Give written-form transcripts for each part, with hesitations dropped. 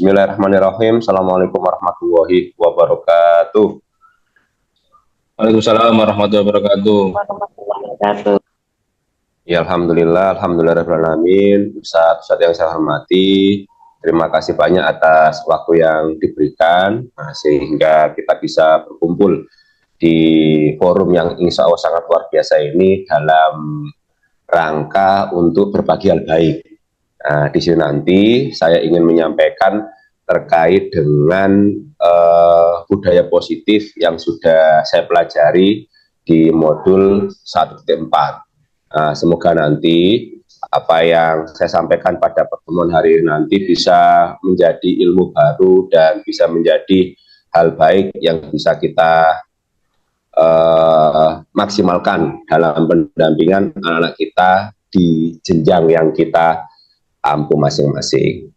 Bismillahirrahmanirrahim. Assalamualaikum warahmatullahi wabarakatuh. Waalaikumsalam warahmatullahi wabarakatuh. Ya, alhamdulillah alamin. Ustaz yang saya hormati, terima kasih banyak atas waktu yang diberikan, sehingga kita bisa berkumpul di forum yang insya Allah sangat luar biasa ini dalam rangka untuk berbagi hal baik. Di sini nanti saya ingin menyampaikan terkait dengan budaya positif yang sudah saya pelajari di modul 1.4. Semoga nanti apa yang saya sampaikan pada pertemuan hari ini nanti bisa menjadi ilmu baru dan bisa menjadi hal baik yang bisa kita maksimalkan dalam pendampingan anak-anak kita di jenjang yang kita ampuh masing-masing.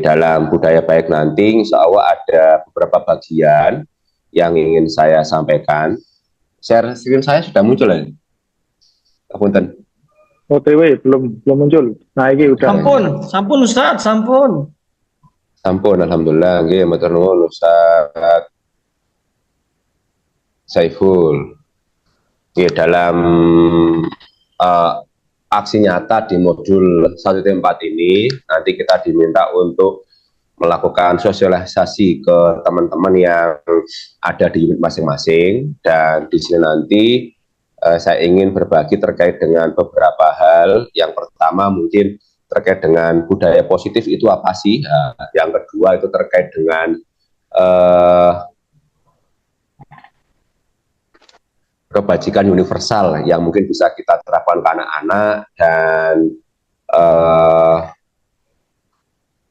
Dalam budaya baik nanti insya Allah ada beberapa bagian yang ingin saya sampaikan. Share screen saya sudah muncul ya? Punten. OTW belum muncul. Nah, ini udah. Sampun Ustaz, sampun. Sampun, alhamdulillah. Nggih, matur nuwun Ustaz Saiful. Dalam aksi nyata di modul 1.4 ini nanti kita diminta untuk melakukan sosialisasi ke teman-teman yang ada di unit masing-masing, dan di sini nanti saya ingin berbagi terkait dengan beberapa hal. Yang pertama mungkin terkait dengan budaya positif itu apa sih? Yang kedua itu terkait dengan kebajikan universal yang mungkin bisa kita terapkan ke anak-anak, dan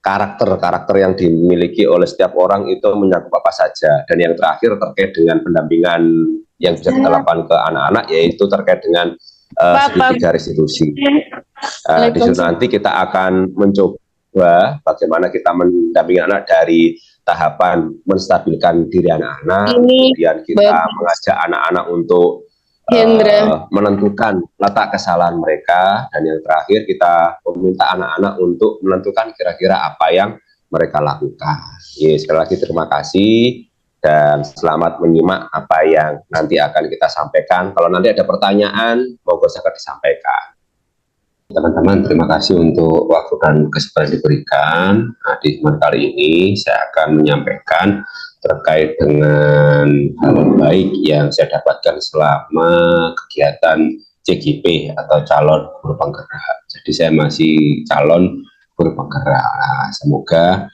karakter-karakter yang dimiliki oleh setiap orang itu menyangkut apa saja. Dan yang terakhir terkait dengan pendampingan yang bisa kita lakukan ke anak-anak, yaitu terkait dengan segitiga restitusi. Di situ nanti kita akan mencoba bagaimana kita mendampingi anak dari tahapan menstabilkan diri anak-anak, kemudian kita mengajak anak-anak untuk menentukan letak kesalahan mereka, dan yang terakhir kita meminta anak-anak untuk menentukan kira-kira apa yang mereka lakukan. Sekali lagi terima kasih dan selamat menyimak apa yang nanti akan kita sampaikan. Kalau nanti ada pertanyaan, monggo segera disampaikan. Teman-teman, terima kasih untuk waktu dan kesempatan diberikan. Di kesempatan kali ini saya akan menyampaikan terkait dengan hal baik yang saya dapatkan selama kegiatan CGP atau calon guru penggerak. Jadi saya masih calon guru penggerak. Semoga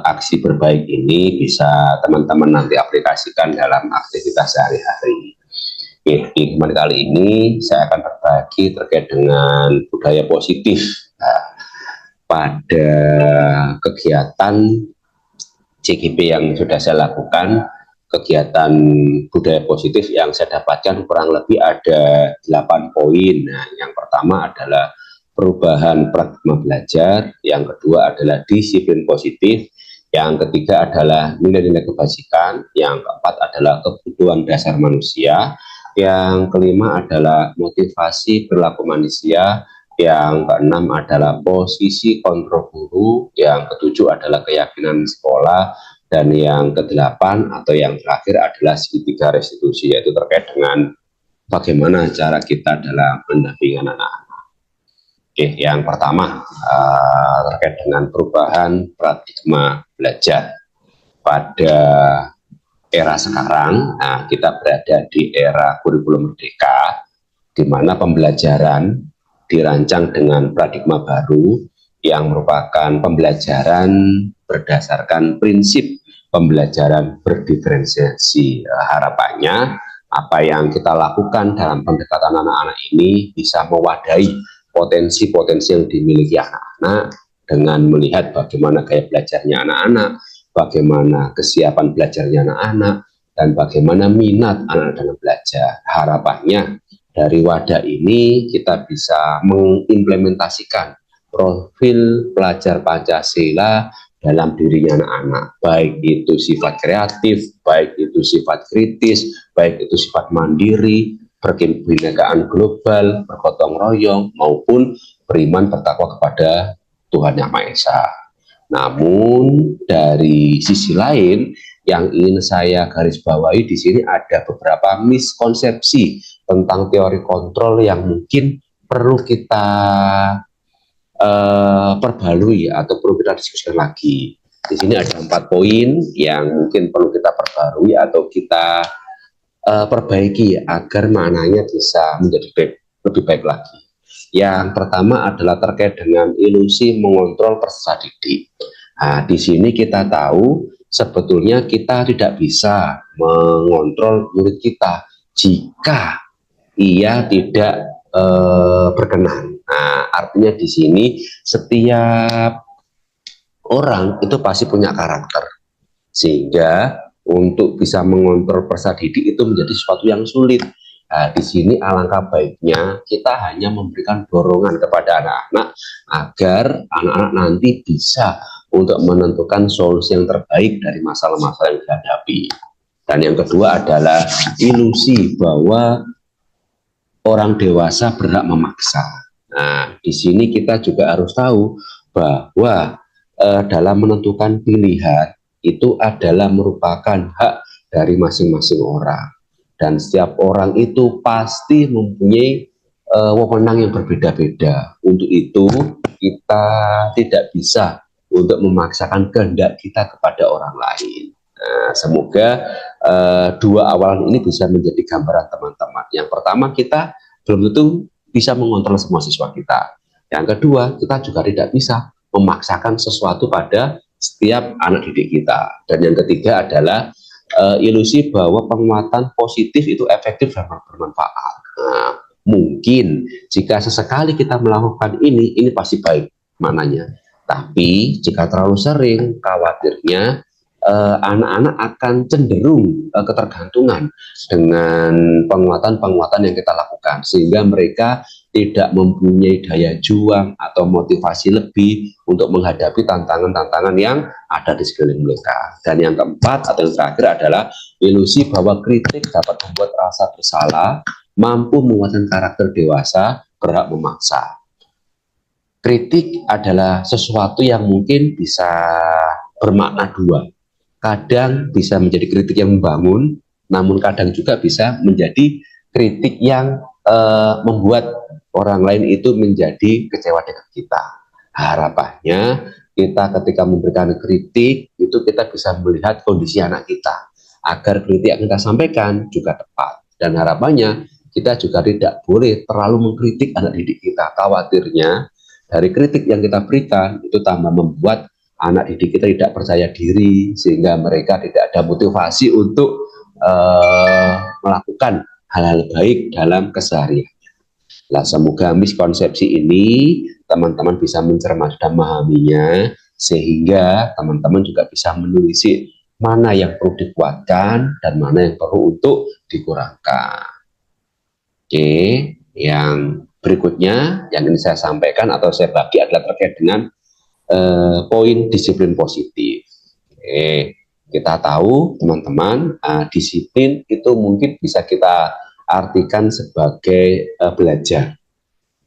aksi berbaik ini bisa teman-teman nanti aplikasikan dalam aktivitas sehari-hari. Di kesempatan kali ini saya akan berbagi terkait dengan budaya positif pada kegiatan CGP yang sudah saya lakukan. Kegiatan budaya positif yang saya dapatkan kurang lebih ada 8 poin. Yang pertama adalah perubahan paradigma belajar, yang kedua adalah disiplin positif, yang ketiga adalah nilai-nilai kebajikan, yang keempat adalah kebutuhan dasar manusia, yang kelima adalah motivasi perilaku manusia, yang keenam adalah posisi kontrol guru, yang ketujuh adalah keyakinan sekolah, dan yang kedelapan atau yang terakhir adalah segitiga restitusi, yaitu terkait dengan bagaimana cara kita dalam pendampingan anak-anak. Yang pertama terkait dengan perubahan paradigma belajar. Pada era sekarang, kita berada di era kurikulum merdeka, di mana pembelajaran dirancang dengan paradigma baru yang merupakan pembelajaran berdasarkan prinsip pembelajaran berdiferensiasi. Harapannya apa yang kita lakukan dalam pendekatan anak-anak ini bisa mewadahi potensi-potensi yang dimiliki anak-anak dengan melihat bagaimana gaya belajarnya anak-anak, bagaimana kesiapan belajarnya anak-anak, dan bagaimana minat anak-anak dalam belajar. Harapannya dari wadah ini kita bisa mengimplementasikan profil pelajar Pancasila dalam dirinya anak-anak, baik itu sifat kreatif, baik itu sifat kritis, baik itu sifat mandiri, berkebinekaan global, bergotong royong, maupun beriman bertakwa kepada Tuhan Yang Maha Esa. Namun dari sisi lain yang ingin saya garis bawahi di sini ada beberapa miskonsepsi tentang teori kontrol yang mungkin perlu kita perbalui atau perlu kita diskusikan lagi. Di sini ada 4 poin yang mungkin perlu kita perbarui atau kita perbaiki agar maknanya bisa menjadi lebih baik lagi. Yang pertama adalah terkait dengan ilusi mengontrol peserta didik. Nah, di sini kita tahu sebetulnya kita tidak bisa mengontrol murid kita jika ia tidak berkenan. Nah, artinya di sini setiap orang itu pasti punya karakter, sehingga untuk bisa mengontrol peserta didik itu menjadi sesuatu yang sulit. Nah, di sini alangkah baiknya kita hanya memberikan dorongan kepada anak-anak agar anak-anak nanti bisa untuk menentukan solusi yang terbaik dari masalah-masalah yang dihadapi. Dan yang kedua adalah ilusi bahwa orang dewasa berhak memaksa. Nah, di sini kita juga harus tahu bahwa dalam menentukan pilihan itu adalah merupakan hak dari masing-masing orang. Dan setiap orang itu pasti mempunyai wewenang yang berbeda-beda. Untuk itu, kita tidak bisa untuk memaksakan kehendak kita kepada orang lain. Nah, semoga dua awalan ini bisa menjadi gambaran teman-teman. Yang pertama, kita belum tentu bisa mengontrol semua siswa kita. Yang kedua, kita juga tidak bisa memaksakan sesuatu pada setiap anak didik kita. Dan yang ketiga adalah ilusi bahwa penguatan positif itu efektif dan bermanfaat. Nah, mungkin jika sesekali kita melakukan ini pasti baik maknanya. Tapi jika terlalu sering, khawatirnya anak-anak akan cenderung ketergantungan dengan penguatan-penguatan yang kita lakukan, sehingga mereka tidak mempunyai daya juang atau motivasi lebih untuk menghadapi tantangan-tantangan yang ada di sekeliling mereka. Dan yang keempat atau yang terakhir adalah ilusi bahwa kritik dapat membuat rasa bersalah, mampu menguatkan karakter dewasa, berhak memaksa. Kritik adalah sesuatu yang mungkin bisa bermakna dua. Kadang bisa menjadi kritik yang membangun, namun kadang juga bisa menjadi kritik yang membuat orang lain itu menjadi kecewa dengan kita. Harapannya kita ketika memberikan kritik itu kita bisa melihat kondisi anak kita agar kritik yang kita sampaikan juga tepat. Dan harapannya kita juga tidak boleh terlalu mengkritik anak didik kita. Khawatirnya dari kritik yang kita berikan itu tambah membuat anak didik kita tidak percaya diri, sehingga mereka tidak ada motivasi untuk melakukan hal-hal baik dalam keseharian. Nah, semoga miskonsepsi ini teman-teman bisa mencermati dan memahaminya, sehingga teman-teman juga bisa menelisik mana yang perlu dikuatkan dan mana yang perlu untuk dikurangkan. Oke, yang berikutnya yang ingin saya sampaikan atau saya bagi adalah terkait dengan poin disiplin positif. Kita tahu teman-teman, disiplin itu mungkin bisa kita artikan sebagai belajar,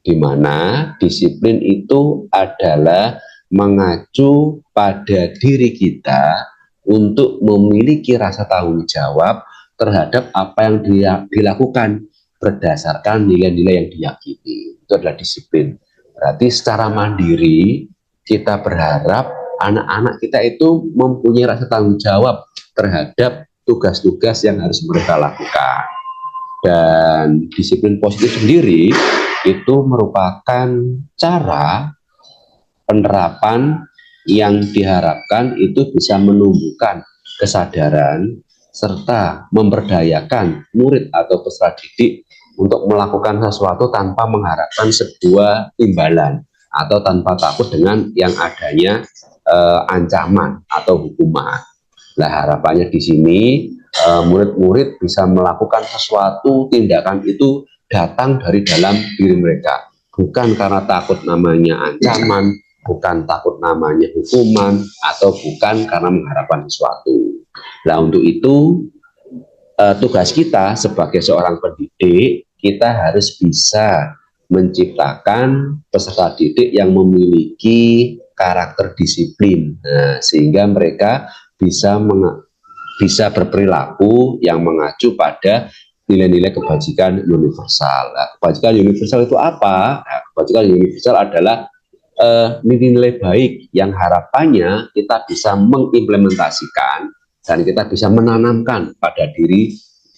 di mana disiplin itu adalah mengacu pada diri kita untuk memiliki rasa tanggung jawab terhadap apa yang dilakukan berdasarkan nilai-nilai yang diyakini. Itu adalah disiplin. Berarti secara mandiri kita berharap anak-anak kita itu mempunyai rasa tanggung jawab terhadap tugas-tugas yang harus mereka lakukan. Dan disiplin positif sendiri itu merupakan cara penerapan yang diharapkan itu bisa menumbuhkan kesadaran serta memberdayakan murid atau peserta didik untuk melakukan sesuatu tanpa mengharapkan sebuah imbalan atau tanpa takut dengan yang adanya ancaman atau hukuman. Nah, harapannya di sini murid-murid bisa melakukan sesuatu tindakan itu datang dari dalam diri mereka, bukan karena takut namanya ancaman, bukan takut namanya hukuman, atau bukan karena mengharapkan sesuatu. Nah, untuk itu tugas kita sebagai seorang pendidik, kita harus bisa menciptakan peserta didik yang memiliki karakter disiplin, sehingga mereka bisa berperilaku yang mengacu pada nilai-nilai kebajikan universal. Nah, kebajikan universal itu apa? Nah, kebajikan universal adalah nilai-nilai baik yang harapannya kita bisa mengimplementasikan dan kita bisa menanamkan pada diri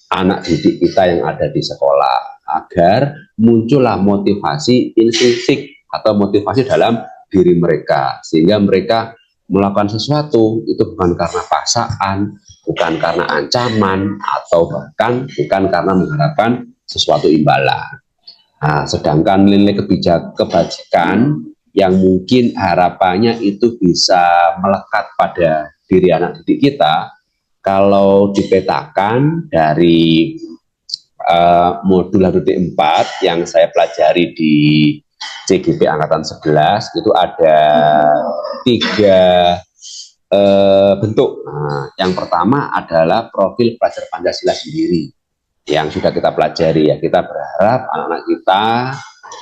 anak didik kita yang ada di sekolah, agar muncullah motivasi intrinsik atau motivasi dalam diri mereka, sehingga mereka melakukan sesuatu itu bukan karena paksaan, bukan karena ancaman, atau bahkan bukan karena mengharapkan sesuatu imbalan. Nah, sedangkan nilai kebajikan yang mungkin harapannya itu bisa melekat pada diri anak didik kita, kalau dipetakan dari modul HDT 4 yang saya pelajari di CGP Angkatan 11, itu ada 3 bentuk. Nah, yang pertama adalah profil pelajar Pancasila sendiri yang sudah kita pelajari, ya. Kita berharap anak-anak kita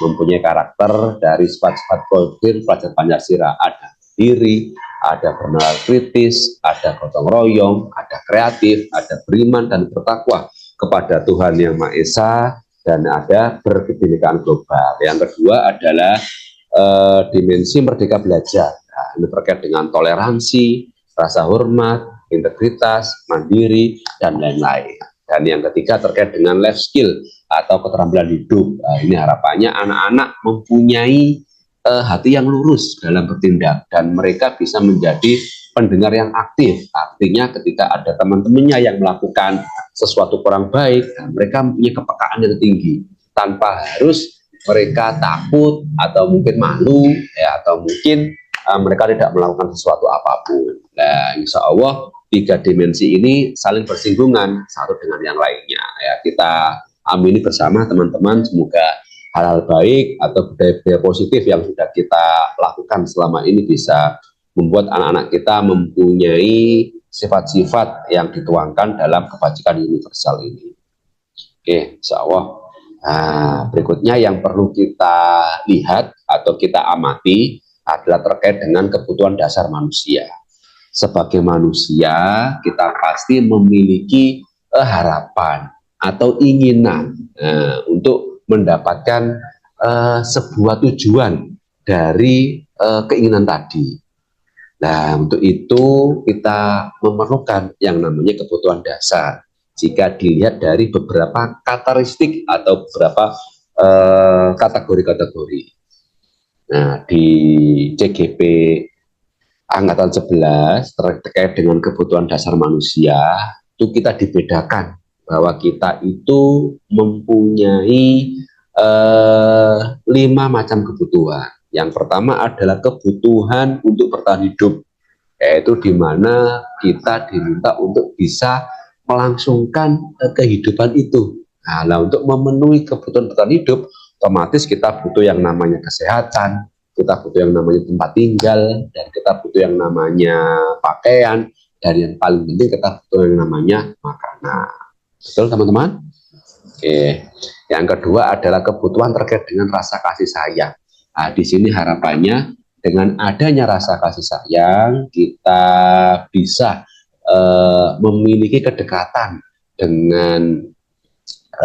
mempunyai karakter dari sifat-sifat profil pelajar Pancasila, ada diri, ada bernalar kritis, ada gotong royong, ada kreatif, ada beriman dan bertakwa kepada Tuhan Yang Maha Esa, dan ada berkebinekaan global. Yang kedua adalah dimensi merdeka belajar. Nah, ini terkait dengan toleransi, rasa hormat, integritas, mandiri, dan lain-lain. Dan yang ketiga terkait dengan life skill atau keterampilan hidup. Nah, ini harapannya anak-anak mempunyai hati yang lurus dalam bertindak, dan mereka bisa menjadi pendengar yang aktif. Artinya ketika ada teman-temannya yang melakukan sesuatu kurang baik, mereka punya kepekaan yang tinggi tanpa harus mereka takut atau mungkin malu, ya, atau mungkin mereka tidak melakukan sesuatu apapun. Nah, insya Allah 3 dimensi ini saling bersinggungan satu dengan yang lainnya, ya. Kita amini bersama teman-teman, semoga hal-hal baik atau budaya-budaya positif yang sudah kita lakukan selama ini bisa membuat anak-anak kita mempunyai sifat-sifat yang dituangkan dalam kebajikan universal ini. Oke, insya Allah. Nah, berikutnya yang perlu kita lihat atau kita amati adalah terkait dengan kebutuhan dasar manusia. Sebagai manusia, kita pasti memiliki harapan atau inginan untuk mendapatkan sebuah tujuan dari keinginan tadi. Nah, untuk itu kita memerlukan yang namanya kebutuhan dasar. Jika dilihat dari beberapa karakteristik atau beberapa kategori-kategori. Nah, di CGP Angkatan 11 terkait dengan kebutuhan dasar manusia, itu kita dibedakan bahwa kita itu mempunyai 5 macam kebutuhan. Yang pertama adalah kebutuhan untuk bertahan hidup, yaitu di mana kita diminta untuk bisa melangsungkan kehidupan itu. Nah, untuk memenuhi kebutuhan bertahan hidup, otomatis kita butuh yang namanya kesehatan, kita butuh yang namanya tempat tinggal, dan kita butuh yang namanya pakaian, dan yang paling penting kita butuh yang namanya makanan. Betul, teman-teman? Oke. Yang kedua adalah kebutuhan terkait dengan rasa kasih sayang. Nah, di sini harapannya dengan adanya rasa kasih sayang, kita bisa memiliki kedekatan dengan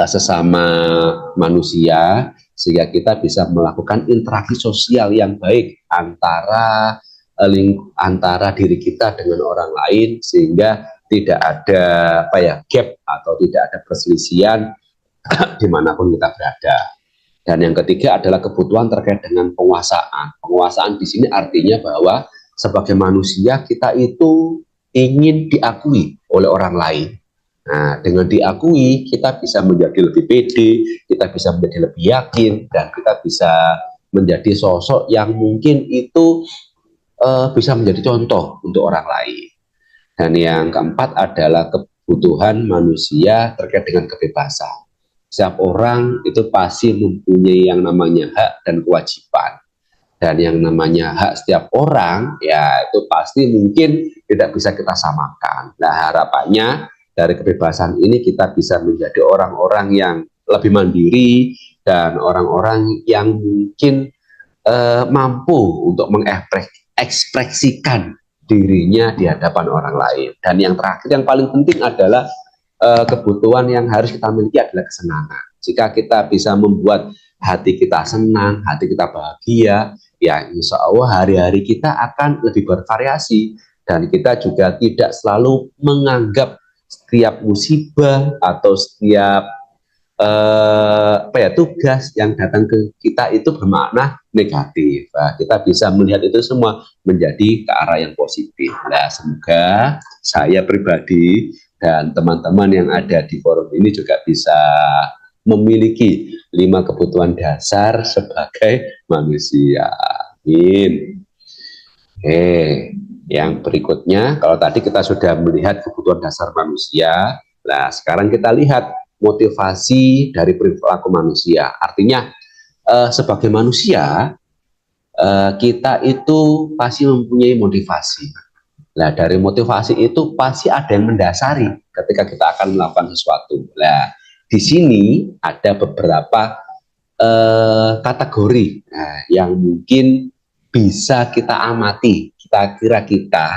sesama manusia, sehingga kita bisa melakukan interaksi sosial yang baik antara diri kita dengan orang lain, sehingga tidak ada gap atau tidak ada perselisihan dimanapun kita berada. Dan yang ketiga adalah kebutuhan terkait dengan penguasaan. Penguasaan di sini artinya bahwa sebagai manusia kita itu ingin diakui oleh orang lain. Nah, dengan diakui kita bisa menjadi lebih pede, kita bisa menjadi lebih yakin, dan kita bisa menjadi sosok yang mungkin itu bisa menjadi contoh untuk orang lain. Dan yang keempat adalah kebutuhan manusia terkait dengan kebebasan. Setiap orang itu pasti mempunyai yang namanya hak dan kewajiban. Dan yang namanya hak setiap orang, ya itu pasti mungkin tidak bisa kita samakan. Nah, harapannya dari kebebasan ini kita bisa menjadi orang-orang yang lebih mandiri, dan orang-orang yang mungkin mampu untuk mengekspresikan dirinya di hadapan orang lain. Dan yang terakhir, yang paling penting adalah kebutuhan yang harus kita miliki adalah kesenangan. Jika kita bisa membuat hati kita senang, hati kita bahagia, ya insya Allah hari-hari kita akan lebih bervariasi. Dan kita juga tidak selalu menganggap setiap musibah atau setiap tugas yang datang ke kita itu bermakna negatif. Nah, kita bisa melihat itu semua menjadi ke arah yang positif. Nah, semoga saya pribadi dan teman-teman yang ada di forum ini juga bisa memiliki 5 kebutuhan dasar sebagai manusia. Amin. Yang berikutnya, kalau tadi kita sudah melihat kebutuhan dasar manusia, nah sekarang kita lihat motivasi dari perilaku manusia. Artinya sebagai manusia kita itu pasti mempunyai motivasi. Nah, dari motivasi itu pasti ada yang mendasari ketika kita akan melakukan sesuatu. Nah, di sini ada beberapa kategori yang mungkin bisa kita amati. Kita kira kita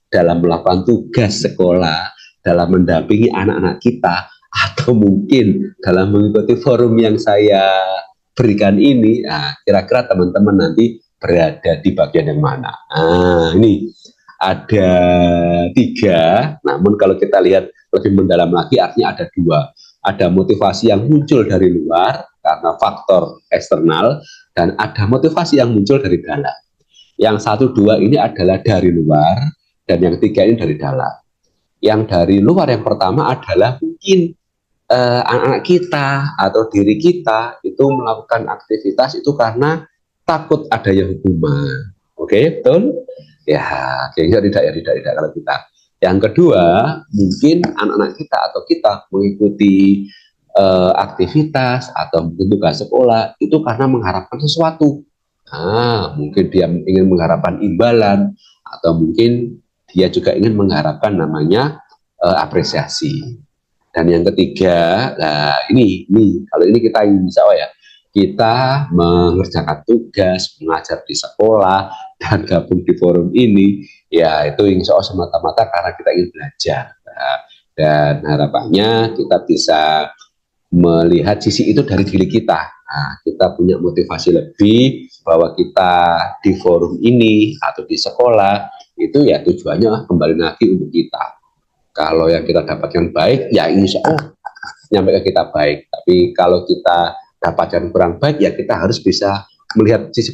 dalam melakukan tugas sekolah, dalam mendampingi anak-anak kita, atau mungkin dalam mengikuti forum yang saya berikan ini, kira-kira teman-teman nanti berada di bagian yang mana. Ini ada 3, namun kalau kita lihat lebih mendalam lagi artinya ada 2. Ada motivasi yang muncul dari luar karena faktor eksternal, dan ada motivasi yang muncul dari dalam. Yang 1, 2 ini adalah dari luar, dan yang 3 ini dari dalam. Yang dari luar yang pertama adalah mungkin anak-anak kita atau diri kita itu melakukan aktivitas itu karena takut adanya hukuman. Oke, betul? Ya, kayaknya tidak kalau kita. Yang kedua, mungkin anak-anak kita atau kita mengikuti aktivitas atau mungkin tugas sekolah itu karena mengharapkan sesuatu. Mungkin dia ingin mengharapkan imbalan, atau mungkin dia juga ingin mengharapkan namanya apresiasi. Dan yang ketiga, ini kalau ini kita ingin bisa kita mengerjakan tugas, mengajar di sekolah, dan gabung di forum ini, ya itu insya Allah semata-mata karena kita ingin belajar. Dan harapannya kita bisa melihat sisi itu dari diri kita. Kita punya motivasi lebih bahwa kita di forum ini atau di sekolah itu ya tujuannya kembali lagi untuk kita. Kalau yang kita dapatkan baik, ya insya Allah nyampe ke kita baik. Tapi kalau kita dapatkan kurang baik, ya kita harus bisa melihat sisi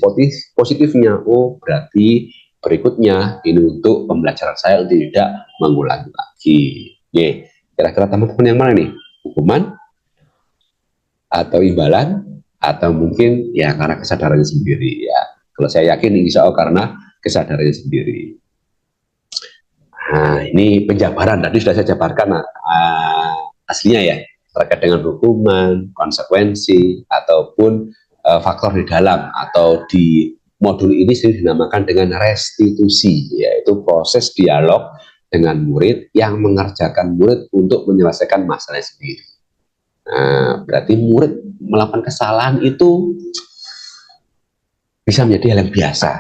positifnya. Berarti berikutnya ini untuk pembelajaran saya untuk tidak mengulangi lagi. Kira-kira teman-teman yang mana nih? Hukuman atau imbalan, atau mungkin ya karena kesadarannya sendiri ya. Kalau saya yakin insya Allah karena kesadarannya sendiri. Ini penjabaran tadi sudah saya jabarkan aslinya ya, terkait dengan hukuman, konsekuensi, ataupun faktor di dalam, atau di modul ini sering dinamakan dengan restitusi, yaitu proses dialog dengan murid yang mengerjakan murid untuk menyelesaikan masalah sendiri. Berarti murid melakukan kesalahan itu bisa menjadi hal yang biasa.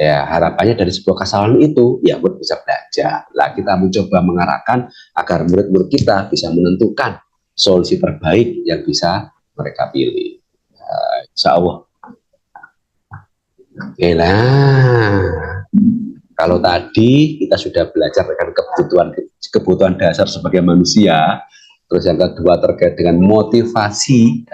Ya, harapannya dari sebuah kesalahan itu, ya murid bisa belajar. Lah, kita mencoba mengarahkan agar murid-murid kita bisa menentukan solusi terbaik yang bisa mereka pilih. Insya Allah. Oke lah. Kalau tadi kita sudah belajar dengan kebutuhan dasar sebagai manusia, terus yang kedua terkait dengan motivasi.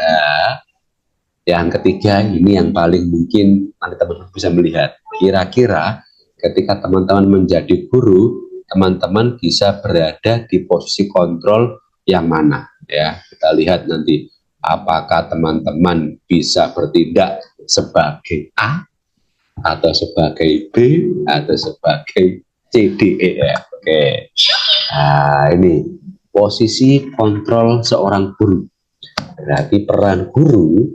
Yang ketiga ini yang paling mungkin nanti teman-teman bisa melihat. Kira-kira ketika teman-teman menjadi guru, teman-teman bisa berada di posisi kontrol yang mana? Ya, kita lihat nanti apakah teman-teman bisa bertindak sebagai A, atau sebagai B, atau sebagai C, D, E, F. Oke. Ini posisi kontrol seorang guru. Berarti peran guru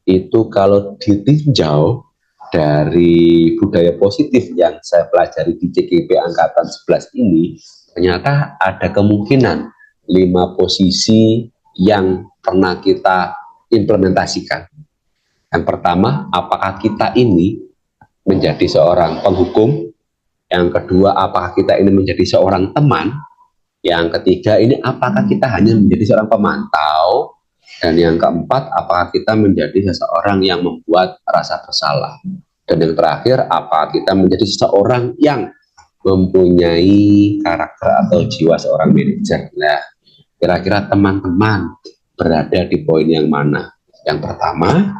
itu kalau ditinjau dari budaya positif yang saya pelajari di CGP Angkatan 11 ini, ternyata ada kemungkinan 5 posisi yang pernah kita implementasikan. Yang pertama, apakah kita ini menjadi seorang penghukum, Yang kedua, apakah kita ini menjadi seorang teman? Yang ketiga, ini apakah kita hanya menjadi seorang pemantau? Dan yang keempat, apakah kita menjadi seseorang yang membuat rasa bersalah? Dan yang terakhir, apakah kita menjadi seseorang yang mempunyai karakter atau jiwa seorang manajer? Nah, kira-kira teman-teman berada di poin yang mana? Yang pertama,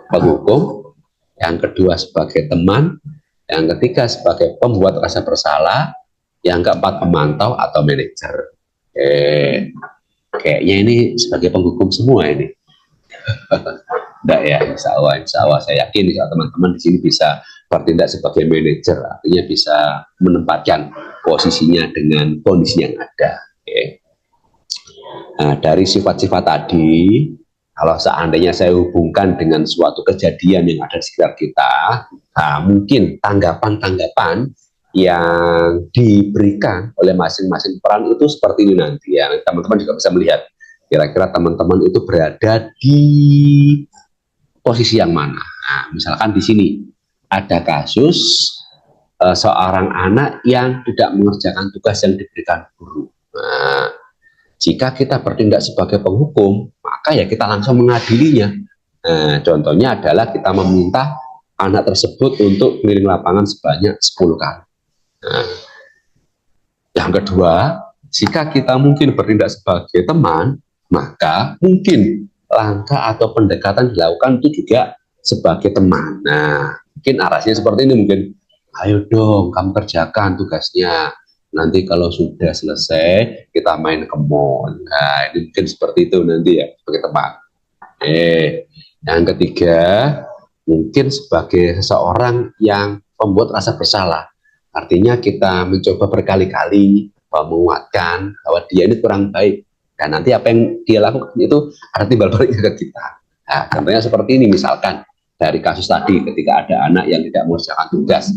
penghukum. Yang kedua, sebagai teman. Yang ketiga, sebagai pembuat rasa bersalah. Yang keempat, pemantau atau manajer. Kayaknya ini sebagai penghukum semua ini. Enggak ya, insya Allah saya yakin teman-teman di sini bisa bertindak sebagai manajer, artinya bisa menempatkan posisinya dengan kondisi yang ada. Nah, dari sifat-sifat tadi, kalau seandainya saya hubungkan dengan suatu kejadian yang ada di sekitar kita, nah, mungkin tanggapan-tanggapan yang diberikan oleh masing-masing peran itu seperti ini nanti ya. Teman-teman juga bisa melihat kira-kira teman-teman itu berada di posisi yang mana. Nah, misalkan di sini ada kasus seorang anak yang tidak mengerjakan tugas yang diberikan guru. Nah, jika kita bertindak sebagai penghukum, maka ya kita langsung mengadilinya. Nah, contohnya adalah kita meminta anak tersebut untuk keliling lapangan sebanyak 10 kali. Nah, yang kedua, jika kita mungkin bertindak sebagai teman, maka mungkin langkah atau pendekatan dilakukan itu juga sebagai teman. Nah, mungkin arahnya seperti ini mungkin, ayo dong kamu kerjakan tugasnya. Nanti kalau sudah selesai, kita main ke mall. Nah, ini mungkin seperti itu nanti ya, sebagai teman. Yang ketiga, mungkin sebagai seseorang yang membuat rasa bersalah. Artinya kita mencoba berkali-kali menguatkan bahwa dia ini kurang baik. Dan nanti apa yang dia lakukan itu ada timbal baliknya ke kita. Nah, contohnya seperti ini, misalkan dari kasus tadi ketika ada anak yang tidak mengerjakan tugas.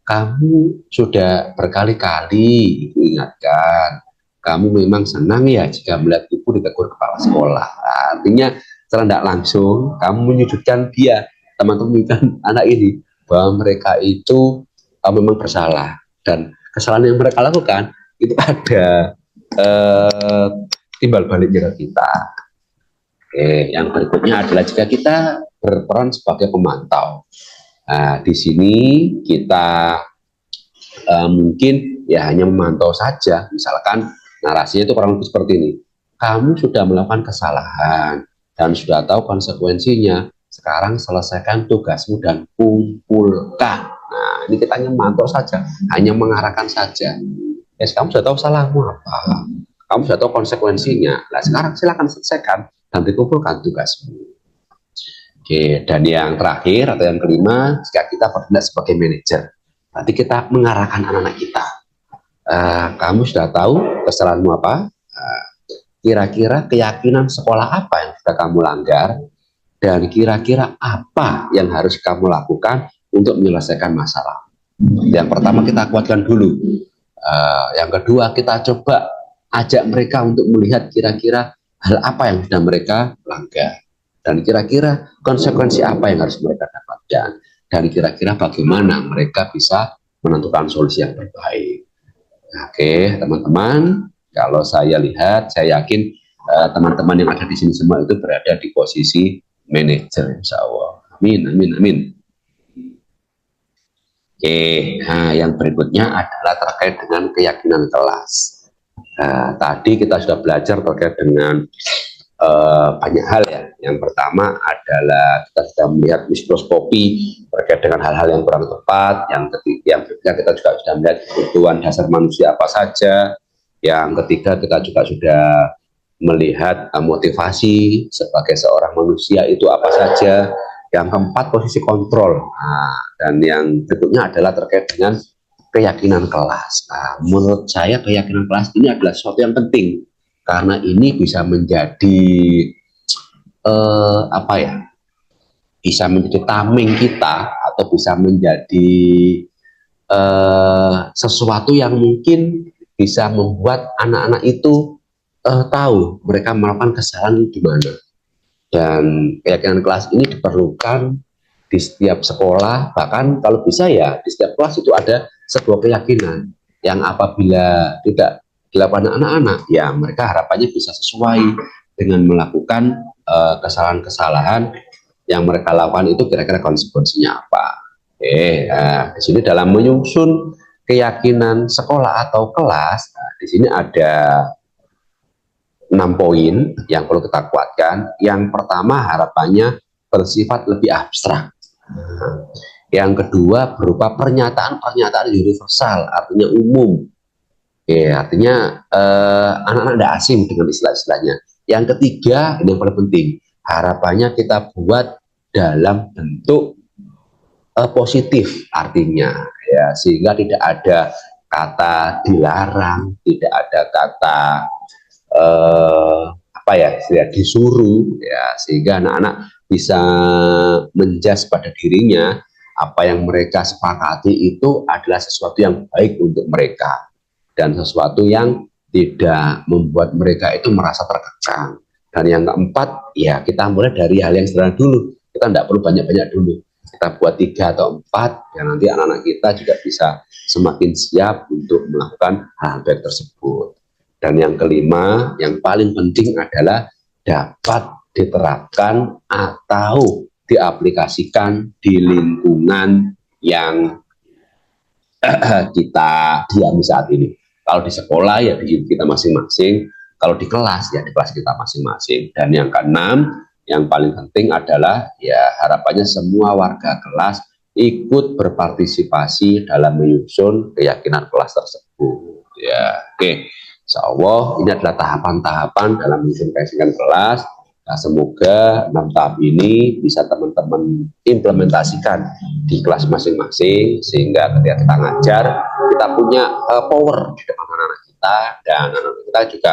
Kamu sudah berkali-kali ibu ingatkan, kamu memang senang ya jika melihat ibu ditegur kepala sekolah. Nah, artinya secara tidak langsung kamu menyudutkan dia, teman-teman kan anak ini, bahwa mereka itu memang bersalah, dan kesalahan yang mereka lakukan itu ada timbal baliknya ke kita. Yang berikutnya adalah jika kita berperan sebagai pemantau. Nah, di sini kita mungkin ya hanya memantau saja. Misalkan narasinya itu kurang lebih seperti ini. Kamu sudah melakukan kesalahan dan sudah tahu konsekuensinya. Sekarang selesaikan tugasmu dan kumpulkan. Nah, ini kita hanya memantau saja, hanya mengarahkan saja. Ya, kamu sudah tahu salahmu apa, kamu sudah tahu konsekuensinya. Nah, sekarang silakan selesaikan dan dikumpulkan tugasmu. Oke, dan yang terakhir atau yang kelima, jika kita bertindak sebagai manajer, nanti kita mengarahkan anak-anak kita. Kamu sudah tahu kesalahanmu apa? Kira-kira keyakinan sekolah apa yang sudah kamu langgar? Dan kira-kira apa yang harus kamu lakukan untuk menyelesaikan masalah? Yang pertama kita kuatkan dulu. Yang kedua kita coba ajak mereka untuk melihat kira-kira hal apa yang sudah mereka langgar. Dan kira-kira konsekuensi apa yang harus mereka dapatkan. Dan kira-kira bagaimana mereka bisa menentukan solusi yang terbaik. Oke, teman-teman, kalau saya lihat, saya yakin teman-teman yang ada di sini semua itu berada di posisi manajer, insya Allah. Amin, amin, amin. Oke, nah yang berikutnya adalah terkait dengan keyakinan kelas. Tadi kita sudah belajar terkait dengan banyak hal ya. Yang pertama adalah kita sudah melihat mikroskopi terkait dengan hal-hal yang kurang tepat. Yang ketiga kita juga sudah melihat kebutuhan dasar manusia apa saja. Yang ketiga kita juga sudah melihat motivasi sebagai seorang manusia itu apa saja. Yang keempat posisi kontrol. Nah, dan yang berikutnya adalah terkait dengan keyakinan kelas. Nah, menurut saya keyakinan kelas ini adalah sesuatu yang penting. Karena ini bisa menjadi bisa menjadi tameng kita atau bisa menjadi sesuatu yang mungkin bisa membuat anak-anak itu tahu mereka melakukan kesalahan di mana. Dan keyakinan kelas ini diperlukan di setiap sekolah, bahkan kalau bisa ya di setiap kelas itu ada sebuah keyakinan yang apabila tidak dilakukan anak-anak, ya mereka harapannya bisa sesuai dengan melakukan kesalahan-kesalahan yang mereka lakukan itu kira-kira konsekuensinya apa. Nah, di sini dalam menyusun keyakinan sekolah atau kelas, nah, di sini ada 6 poin yang perlu kita kuatkan. Yang pertama harapannya bersifat lebih abstrak. Yang kedua berupa pernyataan-pernyataan universal, artinya umum. Artinya anak-anak tidak asing dengan istilah-istilahnya. Yang ketiga, ini yang paling penting, harapannya kita buat dalam bentuk positif, artinya ya, sehingga tidak ada kata dilarang, tidak ada kata apa ya, disuruh ya, sehingga anak-anak bisa menjas pada dirinya apa yang mereka sepakati itu adalah sesuatu yang baik untuk mereka dan sesuatu yang tidak membuat mereka itu merasa terkekang. Dan yang keempat, ya kita mulai dari hal yang sederhana dulu. Kita tidak perlu banyak-banyak dulu. Kita buat 3 atau 4, dan nanti anak-anak kita juga bisa semakin siap untuk melakukan hal baik tersebut. Dan yang kelima, yang paling penting adalah dapat diterapkan atau diaplikasikan di lingkungan yang kita diami saat ini. Kalau di sekolah ya di kita masing-masing, kalau di kelas ya di kelas kita masing-masing. Dan yang keenam, yang paling penting adalah ya harapannya semua warga kelas ikut berpartisipasi dalam menyusun keyakinan kelas tersebut. Ya, oke. Insya Allah ini adalah tahapan-tahapan dalam menyusun keyakinan kelas. Nah, semoga 6 tahap ini bisa teman-teman implementasikan di kelas masing-masing, sehingga ketika kita ngajar kita punya power di depan anak-anak kita, dan anak-anak kita juga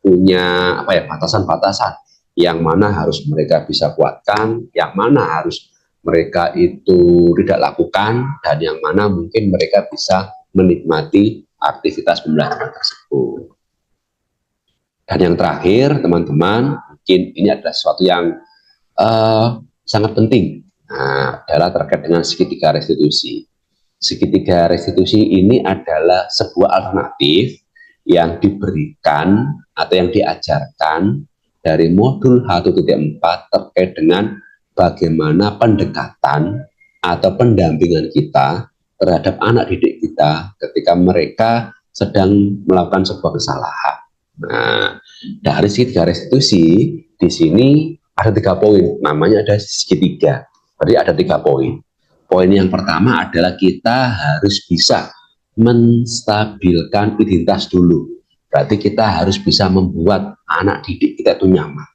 punya apa ya, batasan-batasan yang mana harus mereka bisa kuatkan, yang mana harus mereka itu tidak lakukan, dan yang mana mungkin mereka bisa menikmati aktivitas pembelajaran tersebut. Dan yang terakhir, teman-teman, mungkin ini adalah sesuatu yang sangat penting, adalah terkait dengan segitiga restitusi. Segitiga restitusi ini adalah sebuah alternatif yang diberikan atau yang diajarkan dari modul 1.4 terkait dengan bagaimana pendekatan atau pendampingan kita terhadap anak didik kita ketika mereka sedang melakukan sebuah kesalahan. Nah, dari segitiga restitusi di sini ada 3 poin, namanya ada segitiga. Jadi ada 3 poin. Poin yang pertama adalah kita harus bisa menstabilkan identitas dulu. Berarti kita harus bisa membuat anak didik kita itu nyaman.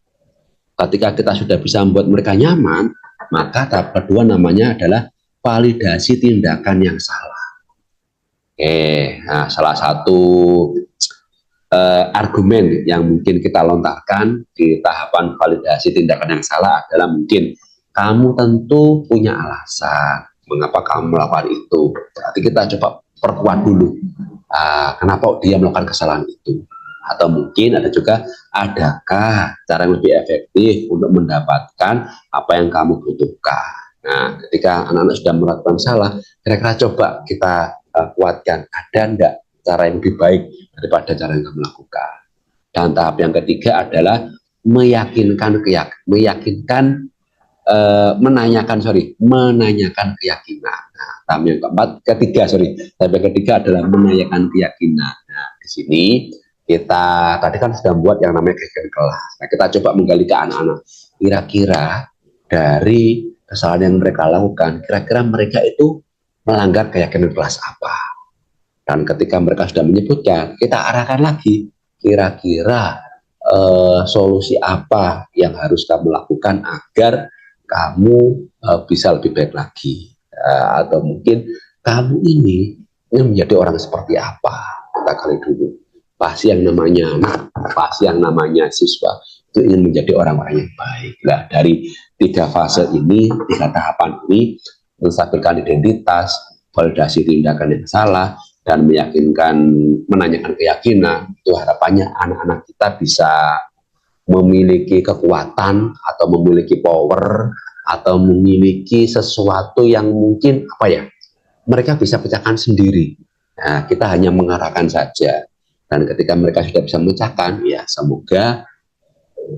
Ketika kita sudah bisa membuat mereka nyaman, maka tahap kedua namanya adalah validasi tindakan yang salah. Nah, salah satu argumen yang mungkin kita lontarkan di tahapan validasi tindakan yang salah adalah mungkin kamu tentu punya alasan mengapa kamu melakukan itu. Berarti kita coba perkuat dulu kenapa dia melakukan kesalahan itu. Atau mungkin ada juga, adakah cara yang lebih efektif untuk mendapatkan apa yang kamu butuhkan. Nah, ketika anak-anak sudah melakukan salah, kira-kira coba kita kuatkan, ada enggak cara yang lebih baik daripada cara yang kamu lakukan. Dan tahap yang ketiga adalah menanyakan keyakinan. Nah, tahap yang tahap yang ketiga adalah menanyakan keyakinan. Nah, di sini kita tadi kan sudah membuat yang namanya keyakinan kelas. Nah, kita coba menggali ke anak-anak. Kira-kira dari kesalahan yang mereka lakukan, kira-kira mereka itu melanggar keyakinan kelas apa? Dan ketika mereka sudah menyebutkan, kita arahkan lagi, kira-kira solusi apa yang harus kamu lakukan agar kamu bisa lebih baik lagi, atau mungkin kamu ini ingin menjadi orang seperti apa. Kita kali dulu, pasti yang namanya anak, pasti yang namanya siswa itu ingin menjadi orang-orang yang baik. Nah, dari 3 fase ini, 3 tahapan ini, menstabilkan identitas, validasi tindakan yang salah, dan menanyakan keyakinan, itu harapannya anak-anak kita bisa memiliki kekuatan atau memiliki power atau memiliki sesuatu yang mungkin apa ya, mereka bisa pecahkan sendiri. Nah, kita hanya mengarahkan saja. Dan ketika mereka sudah bisa memecahkan, ya semoga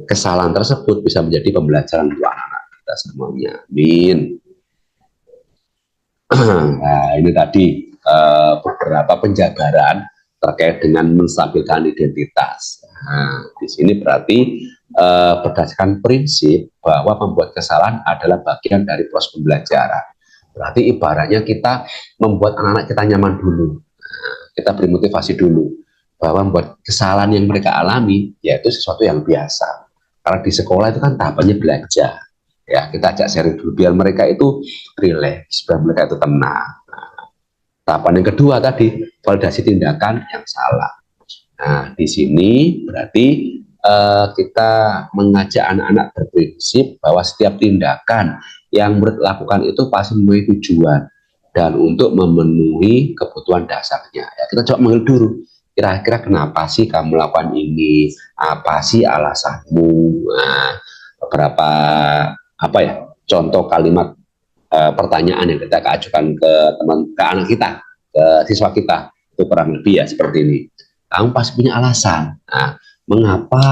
kesalahan tersebut bisa menjadi pembelajaran untuk anak-anak kita semuanya. Amin. Nah, ini tadi beberapa penjabaran terkait dengan menstabilkan identitas. Nah, di sini berarti berdasarkan prinsip bahwa membuat kesalahan adalah bagian dari proses pembelajaran. Berarti ibaratnya kita membuat anak-anak kita nyaman dulu. Nah, kita beri motivasi dulu bahwa membuat kesalahan yang mereka alami yaitu sesuatu yang biasa. Karena di sekolah itu kan tahapannya belajar. Ya, kita ajak sharing dulu biar mereka itu rileks, biar mereka itu tenang. Nah, tahapan yang kedua tadi validasi tindakan yang salah. Nah, di sini berarti kita mengajak anak-anak berprinsip bahwa setiap tindakan yang murid lakukan itu pasti mempunyai tujuan dan untuk memenuhi kebutuhan dasarnya. Ya, kita coba mengenal dulu. Kira-kira kenapa sih kamu melakukan ini? Apa sih alasanmu? Nah, beberapa apa ya, contoh kalimat pertanyaan yang kita ajukan ke anak kita, ke siswa kita, itu kurang lebih ya seperti ini. Kamu pasti punya alasan. Nah, mengapa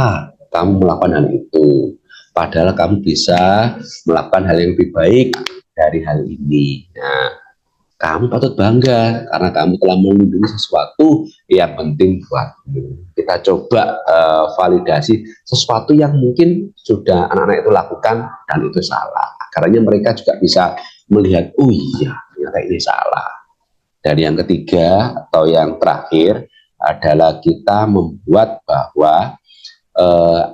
kamu melakukan hal itu? Padahal kamu bisa melakukan hal yang lebih baik dari hal ini. Nah, kamu patut bangga karena kamu telah melindungi sesuatu yang penting buatmu. Kita coba validasi sesuatu yang mungkin sudah anak-anak itu lakukan dan itu salah. Karena mereka juga bisa melihat, oh iya, ternyata ini salah. Dan yang ketiga atau yang terakhir adalah kita membuat bahwa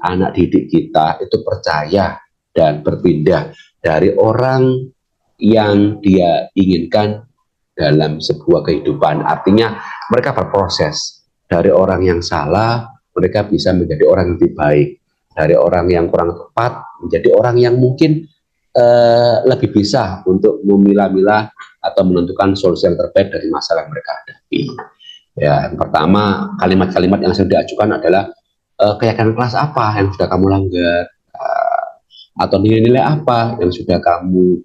anak didik kita itu percaya dan berpindah dari orang yang dia inginkan dalam sebuah kehidupan. Artinya mereka berproses dari orang yang salah, mereka bisa menjadi orang yang lebih baik, dari orang yang kurang tepat menjadi orang yang mungkin lebih bisa untuk memilah-milah atau menentukan solusi yang terbaik dari masalah yang mereka hadapi. Ya, yang pertama, kalimat-kalimat yang sudah diajukan adalah keyakinan kelas apa yang sudah kamu langgar, atau nilai-nilai apa yang sudah kamu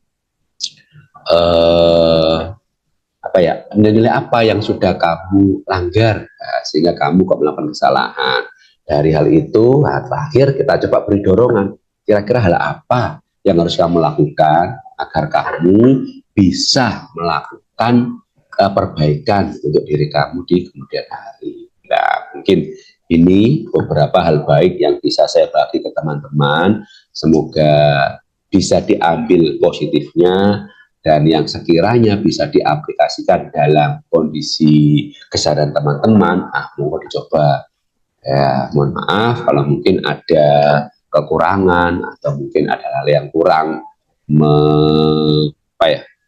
nilai apa yang sudah kamu langgar sehingga kamu kok melakukan kesalahan. Dari hal itu, terakhir kita coba beri dorongan. Kira-kira hal apa yang harus kamu lakukan agar kamu bisa melakukan perbaikan untuk diri kamu di kemudian hari. Nah, mungkin ini beberapa hal baik yang bisa saya bagi ke teman-teman. Semoga bisa diambil positifnya dan yang sekiranya bisa diaplikasikan dalam kondisi kesadaran teman-teman, monggo dicoba. Ya, mohon maaf kalau mungkin ada kekurangan atau mungkin ada hal yang kurang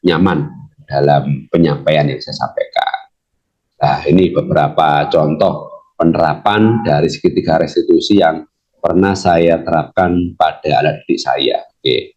nyaman dalam penyampaian yang saya sampaikan. Nah, ini beberapa contoh penerapan dari segitiga restitusi yang pernah saya terapkan pada anak didik saya. Oke.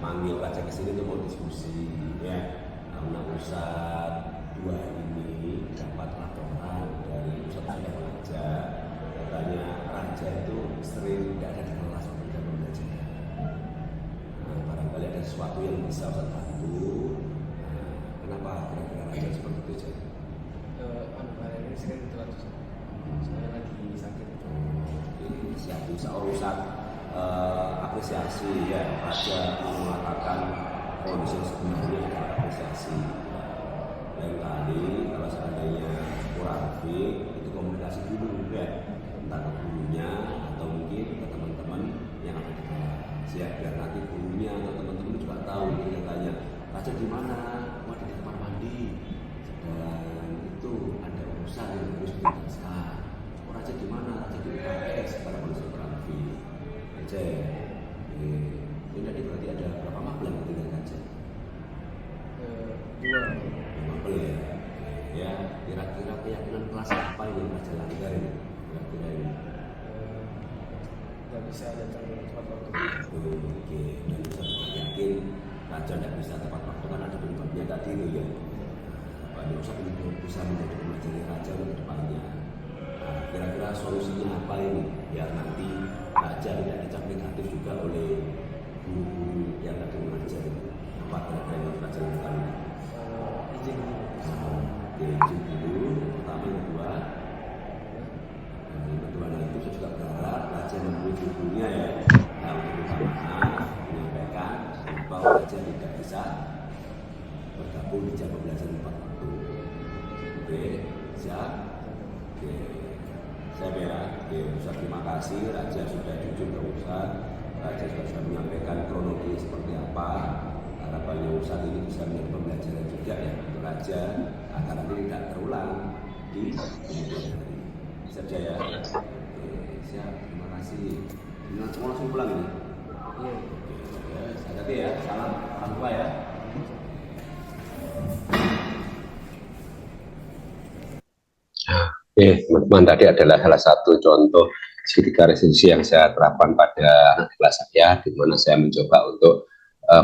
Manggil baca ke sini tuh mau diskusi ya. Karena Ustadz dua ini dapat laporan dari Ustadz yang mengajar. Katanya Raja itu sering tidak ada di kelas untuk belajar. Nah, barangkali ada sesuatu yang bisa Ustadz bantu. Kenapa kira-kira Raja seperti itu saja? Ini sering telat. Saya lagi sakit. Siap, bisa urusan apresiasi ya. Raja mengatakan kondisi sebenarnya apresiasi. Lain kali kalau seandainya kurang fit itu komunikasi dulu ya, entah ke gurunya atau mungkin ke teman-teman yang ada di kelas ya, biar nanti gurunya atau teman-teman juga tahu dia tanya Raja di mana, di kamar mandi dan itu ada urusan yang harus dituntaskan. Raja di mana, Raja di UKS pada kondisi kurang fit aja. Ini tadi berarti ada berapa mapel yang tinggal Raja? Dua. Mapel ya, kira-kira keyakinan kelas apa yang Raja langgar ini? Kira-kira ini Nggak bisa datang tepat waktu. Oke, dan bisa yakin raja tidak bisa tepat waktu kan ada penyebabnya tadi itu ya. Pak Ustaz untuk bisa menjadi pembelajaran raja untuk depannya. Nah, kira-kira solusinya apa ini biar nanti raja tidak dicap negatif juga oleh guru-guru yang tadi mengajar itu. Apa kira-kira yang raja lakukan? Izin dulu. Izin dulu, pertama, yang kedua. Yang kedua itu saya juga berharap raja menemui gurunya ya. Nah, untuk minta maaf, menyampaikan bahwa raja tidak bisa bergabung di jam pembelajaran tepat waktu. Oke, siap. Oke, saya bela. Oke, Ustaz, terima kasih. Raja sudah jujur ke Ustaz. Raja sudah menyampaikan kronologi seperti apa. Harapannya Ustaz ini bisa menjadi pembelajaran juga ya untuk Raja agar nanti tidak terulang di kemudian hari. Saja ya. Oke, siap. Terima kasih. Semua langsung pulang ini. Iya. Oke, hati-hati ya. Salam orang tua ya. Oke, teman-teman, tadi adalah salah satu contoh segitiga restitusi yang saya terapkan pada anak kelas saya, di mana saya mencoba untuk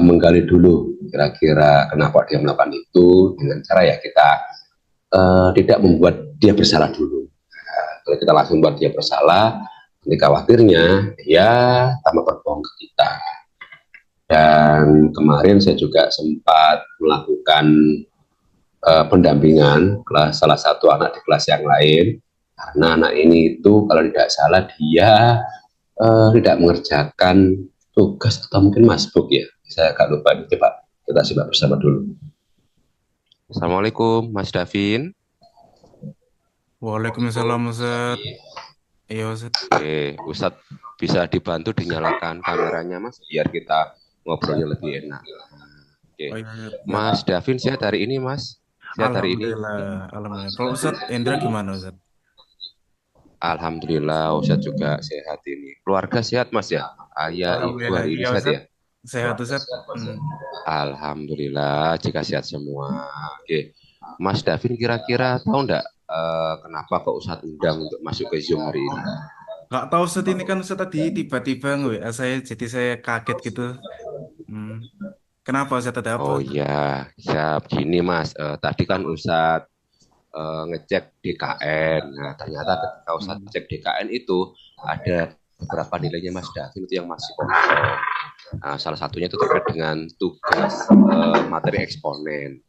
menggali dulu kira-kira kenapa dia melakukan itu dengan cara ya kita tidak membuat dia bersalah dulu. Kalau kita langsung buat dia bersalah, nanti khawatirnya dia tambah berbohong ke kita. Dan kemarin saya juga sempat melakukan pendampingan kelas salah satu anak di kelas yang lain, karena anak ini itu kalau tidak salah dia tidak mengerjakan tugas atau mungkin masbuk ya, saya agak lupa. Coba kita simak bersama dulu. Assalamualaikum Mas Davin. Waalaikumsalam Ustaz. Iya Ustaz. Oke, Ustadz bisa dibantu dinyalakan kameranya Mas biar kita ngobrolnya lebih enak. Oke, Oh, iya. Mas Davin sehat hari ini Mas? Sehat hari ini? Alhamdulillah, alhamdulillah. Kalau Ustaz Endra gimana Ustaz? Alhamdulillah Ustadz juga sehat ini. Keluarga sehat Mas ya? Ayah, ibu Alhamdulillah, hari ini iya, sehat Ustaz. ya? Sehat Ustaz. Alhamdulillah jika sehat semua. Oke, Mas Davin kira-kira tahu enggak kenapa kok Ustadz undang untuk masuk ke Zoom hari ini? Nggak tahu Ustaz, ini kan Ustaz tadi tiba-tiba nge-WA saya, jadi saya kaget gitu. Kenapa Ustaz, ada apa? Oh iya, siap. Gini Mas, tadi kan Ustadz ngecek DKN. Nah, ternyata ketika Ustadz ngecek DKN itu ada beberapa nilainya Mas Davin itu yang masih kosong. Nah, salah satunya itu terkait dengan tugas materi eksponen.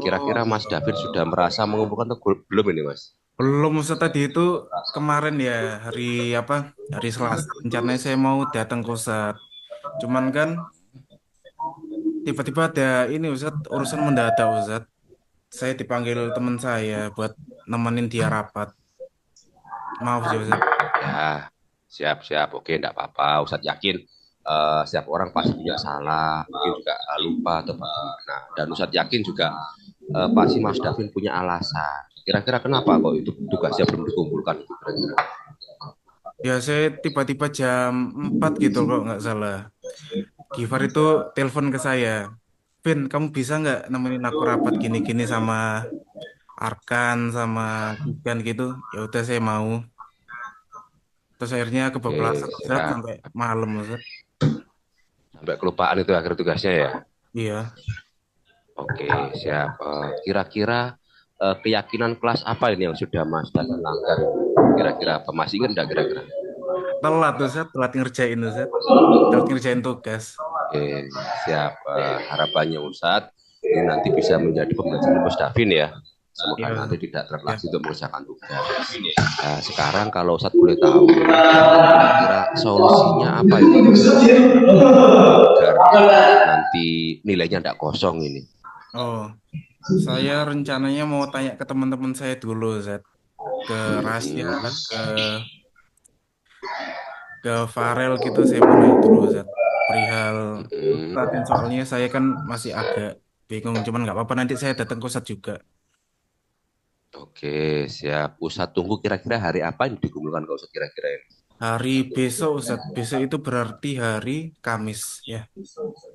Kira-kira Mas Davin sudah merasa mengumpulkan atau belum ini Mas? Belum Ustaz, tadi itu kemarin ya, hari apa? Hari Selasa. Rencananya saya mau datang ke Ustaz. Cuman kan tiba-tiba ada ini Ustaz, urusan mendadak Ustaz. Saya dipanggil teman saya buat nemenin dia rapat. Maaf ya Ustaz. Ya, siap-siap. Oke, enggak apa-apa. Ustadz yakin setiap orang pasti punya salah, mungkin juga lupa atau bagaimana. Dan Ustadz yakin juga pasti Mas Davin punya alasan. Kira-kira kenapa kok itu tugasnya belum dikumpulkan itu kira-kira? Ya saya tiba-tiba jam 4 gitu kalau nggak salah. Givar itu telepon ke saya. Vin, kamu bisa nggak nemenin aku rapat gini-gini sama Arkan sama Kigan gitu? Ya udah saya mau. Terus akhirnya kebablasan Oke, Ustaz, siap. sampai malam Ustaz. Sampai kelupaan itu akhir tugasnya ya. Iya. Oke, siap. Kira-kira keyakinan kelas apa ini yang sudah Mas Davin langgar? Kira-kira apa? Masih ingat nggak kira-kira? Telat Ustaz, telat ngerjain Ustaz. Telat ngerjain tugas. Oke, siap. Harapannya Ustadz ini nanti bisa menjadi pembelajaran Mas Davin ya. Semoga Iya. nanti tidak terlatih untuk mengerjakan tugas. Sekarang kalau Ustadz boleh tahu, kira-kira solusinya apa itu agar nanti nilainya tidak kosong ini? Oh, saya rencananya mau tanya ke teman-teman saya dulu Ustaz. Ke Rasya, ke Farel gitu, saya mau nanya dulu Ustaz. Perihal Ustaz, soalnya saya kan masih agak bingung, cuman nggak apa-apa, nanti saya datang ke Ustaz juga. Oke, siap. Ustadz tunggu kira-kira hari apa yang dikumpulkan ke Ustadz kira-kira ini? Hari besok Ustaz, besok itu berarti hari Kamis ya.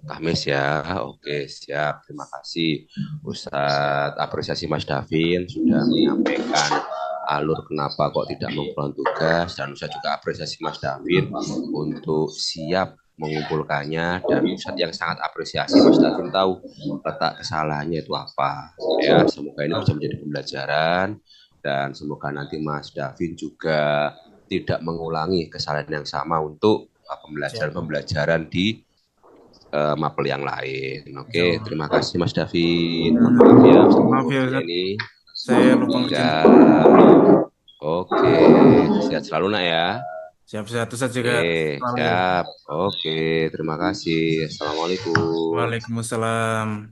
Kamis ya. Oke, siap. Terima kasih Ustadz. Apresiasi Mas Davin sudah menyampaikan alur kenapa kok tidak mengumpulkan tugas, dan saya juga apresiasi Mas Davin untuk siap mengumpulkannya, dan Ustadz yang sangat apresiasi Mas Davin tahu letak kesalahannya itu apa ya. Semoga ini bisa menjadi pembelajaran, dan semoga nanti Mas Davin juga tidak mengulangi kesalahan yang sama untuk pembelajaran di mapel yang lain. Oke, terima kasih Mas Davin. Maaf ya, Maaf ya, Ustadz. ini Saya lupa ngerjain. ya. Oke, sehat selalu nak ya. Siap-siap Ustadz juga. Oke, Selalu. siap. Oke, terima kasih. Assalamualaikum. Waalaikumsalam.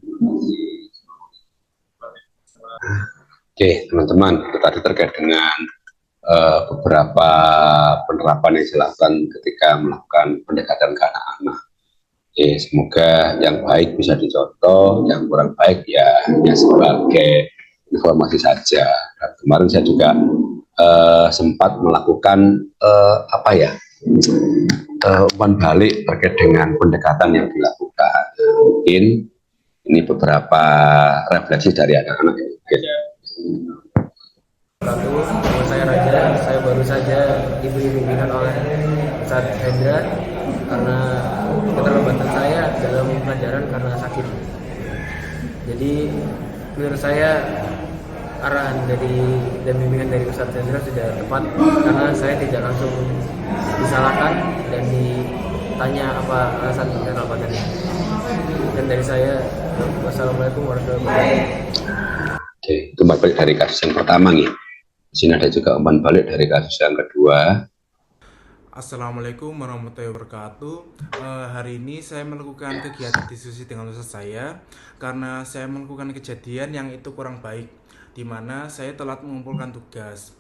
Oke, teman-teman, itu tadi terkait dengan beberapa penerapan yang dilakukan ketika melakukan pendekatan ke anak-anak. Oke, semoga yang baik bisa dicontoh, yang kurang baik ya hanya sebagai informasi saja. Dan kemarin saya juga sempat melakukan umpan balik terkait dengan pendekatan yang dilakukan. Mungkin ini beberapa refleksi dari anak-anak. Nama saya Raja, saya baru saja diberi bimbingan oleh Ustadz Hendra karena keterlibatan saya dalam pelajaran karena sakit. Jadi menurut saya arahan dan bimbingan dari Ustadz Hendra sudah tepat, karena saya tidak langsung disalahkan dan ditanya apa alasan keterlibatannya. Dan dari saya, wassalamualaikum warahmatullahi wabarakatuh. Oke, itu umpan balik dari kasus yang pertama nih. Di sini ada juga umpan balik dari kasus yang kedua. Assalamualaikum warahmatullahi wabarakatuh. Hari ini saya melakukan kegiatan diskusi dengan ustadz saya karena saya melakukan kejadian yang itu kurang baik, di mana saya telat mengumpulkan tugas.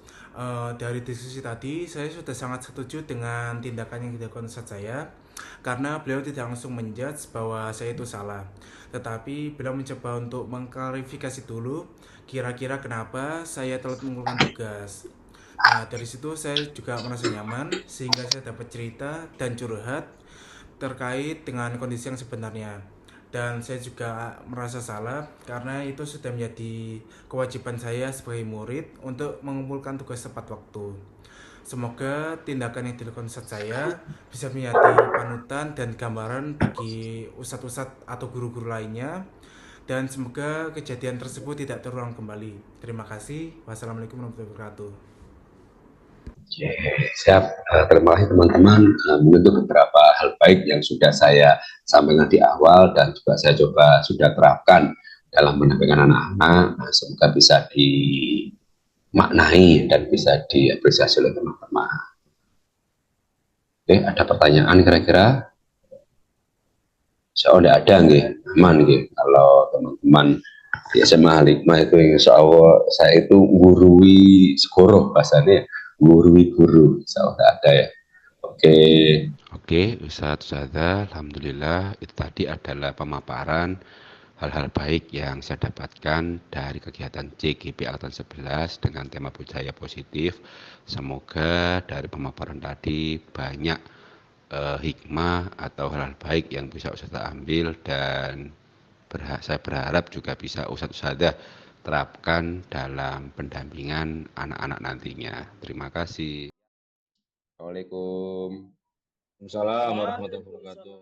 Dari diskusi tadi, saya sudah sangat setuju dengan tindakan yang dilakukan ustadz saya, karena beliau tidak langsung menjudge bahwa saya itu salah, tetapi beliau mencoba untuk mengklarifikasi dulu kira-kira kenapa saya telat mengumpulkan tugas. Nah, dari situ saya juga merasa nyaman sehingga saya dapat cerita dan curhat terkait dengan kondisi yang sebenarnya. Dan saya juga merasa salah karena itu sudah menjadi kewajiban saya sebagai murid untuk mengumpulkan tugas tepat waktu. Semoga tindakan yang dilakukan ustadz saya bisa menjadi panutan dan gambaran bagi ustadz-ustadz atau guru-guru lainnya. Dan semoga kejadian tersebut tidak terulang kembali. Terima kasih. Wassalamualaikum warahmatullahi wabarakatuh. Oke, siap. Terima kasih teman-teman. Mungkin itu beberapa hal baik yang sudah saya sampaikan di awal dan juga saya coba sudah terapkan dalam pendampingan anak-anak. Semoga bisa dimaknai dan bisa diapresiasi oleh teman-teman. Oke, ada pertanyaan kira-kira? Insya Allah ada nggih, aman nggih. Kalau teman-teman di SMA Hikmah itu insya Allah saya itu gurui segoro bahasanya. Guru, insya Allah ada ya. Oke, Ustadz, alhamdulillah itu tadi adalah pemaparan hal-hal baik yang saya dapatkan dari kegiatan CGP Angkatan 11 dengan tema budaya positif. Semoga dari pemaparan tadi banyak hikmah atau hal-hal baik yang bisa Ustadz ambil, dan saya berharap juga bisa Ustadz terapkan dalam pendampingan anak-anak nantinya. Terima kasih. Assalamualaikum. Waalaikumsalam warahmatullahi wabarakatuh.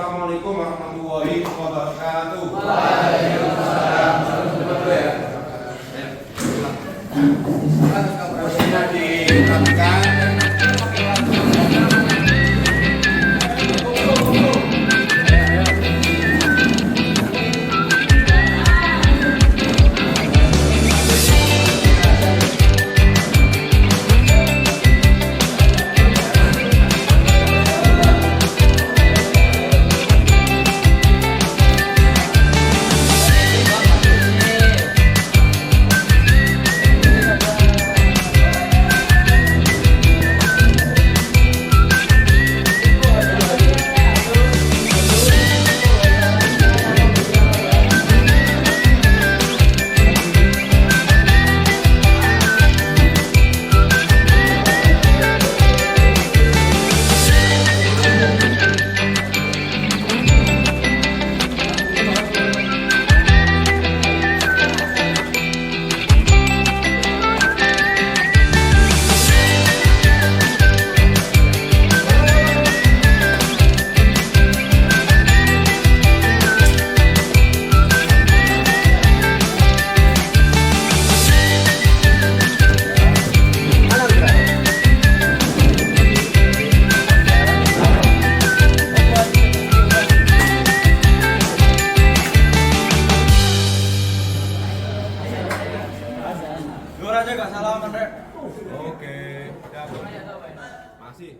Assalamualaikum warahmatullahi wabarakatuh. Masih.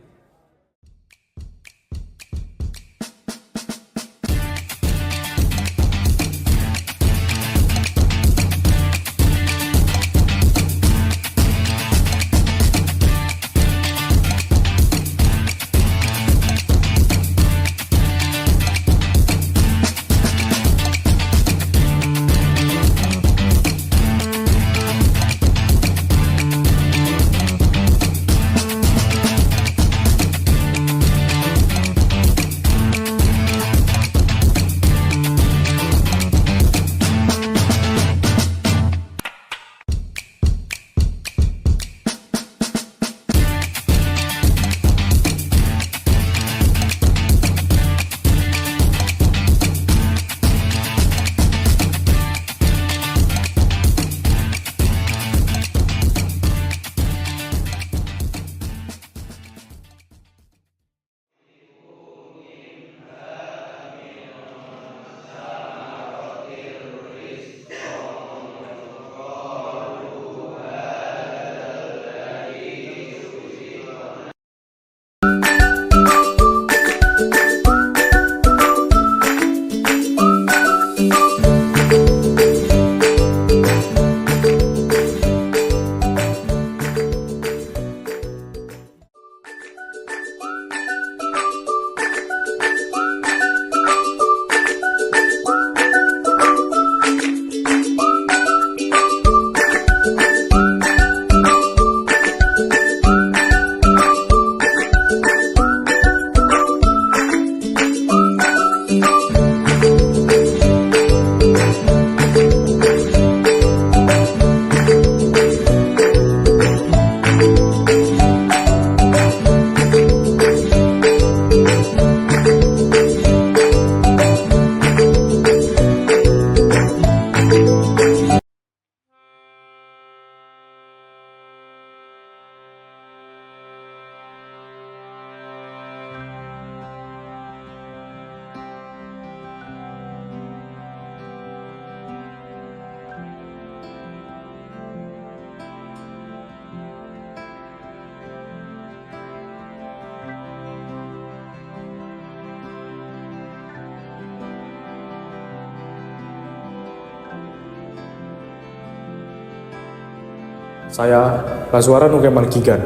Saya, Baswara Nukeman Gigan,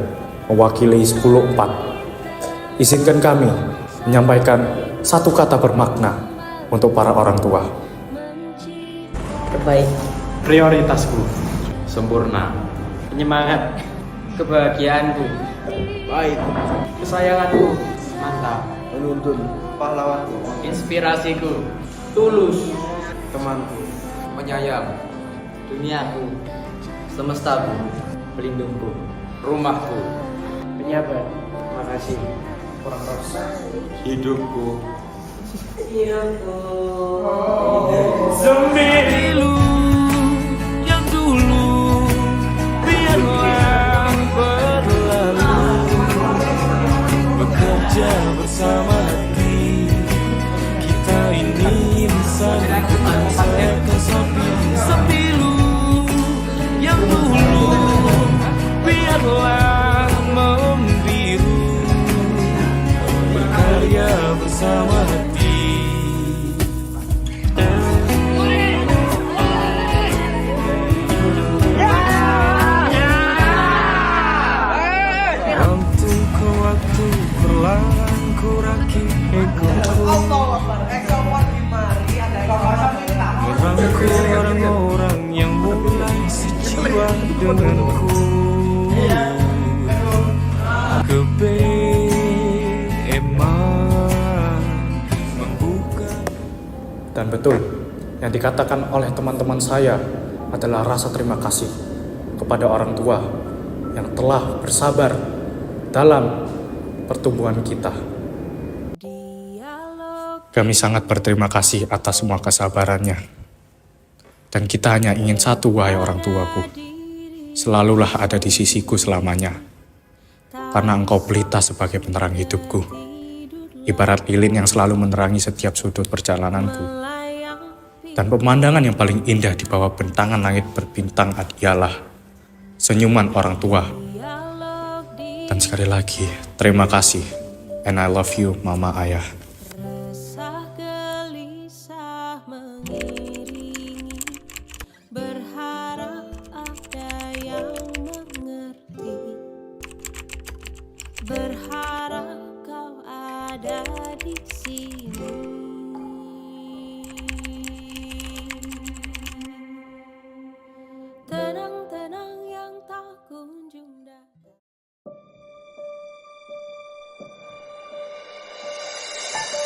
mewakili 10-4. Izinkan kami menyampaikan satu kata bermakna untuk para orang tua. Terbaik, Prioritasku, sempurna, penyemangat, kebahagiaanku, baik, kesayanganku, mantap, Penuntun, pahlawanku, inspirasiku, tulus, temanku, penyayang, duniaku, semestaku, pelindungku, rumahku, penyabar, makasih, kurang ros, hidupku, Sembilu yang dulu biarlah berlalu, bekerja bersama hati kita ini saling menyelesaikan sembilu yang dulu biarlah membiru, berkarya bersama hati. Waktu perlahan ku rakit egoku, merangkul orang-orang yang mulai sejiwa denganku, kebeeman membuka. Dan betul, yang dikatakan oleh teman-teman saya adalah rasa terima kasih kepada orang tua yang telah bersabar dalam pertumbuhan kita. Kami sangat berterima kasih atas semua kesabarannya. Dan kita hanya ingin satu, wahai orang tuaku. Selalulah ada di sisiku selamanya. Karena engkau pelita sebagai penerang hidupku. Ibarat lilin yang selalu menerangi setiap sudut perjalananku. Dan pemandangan yang paling indah di bawah bentangan langit berbintang ialah senyuman orang tua. Dan sekali lagi, terima kasih. And I love you, Mama, Ayah. Resah gelisah mengiringi, berharap ada yang mengerti.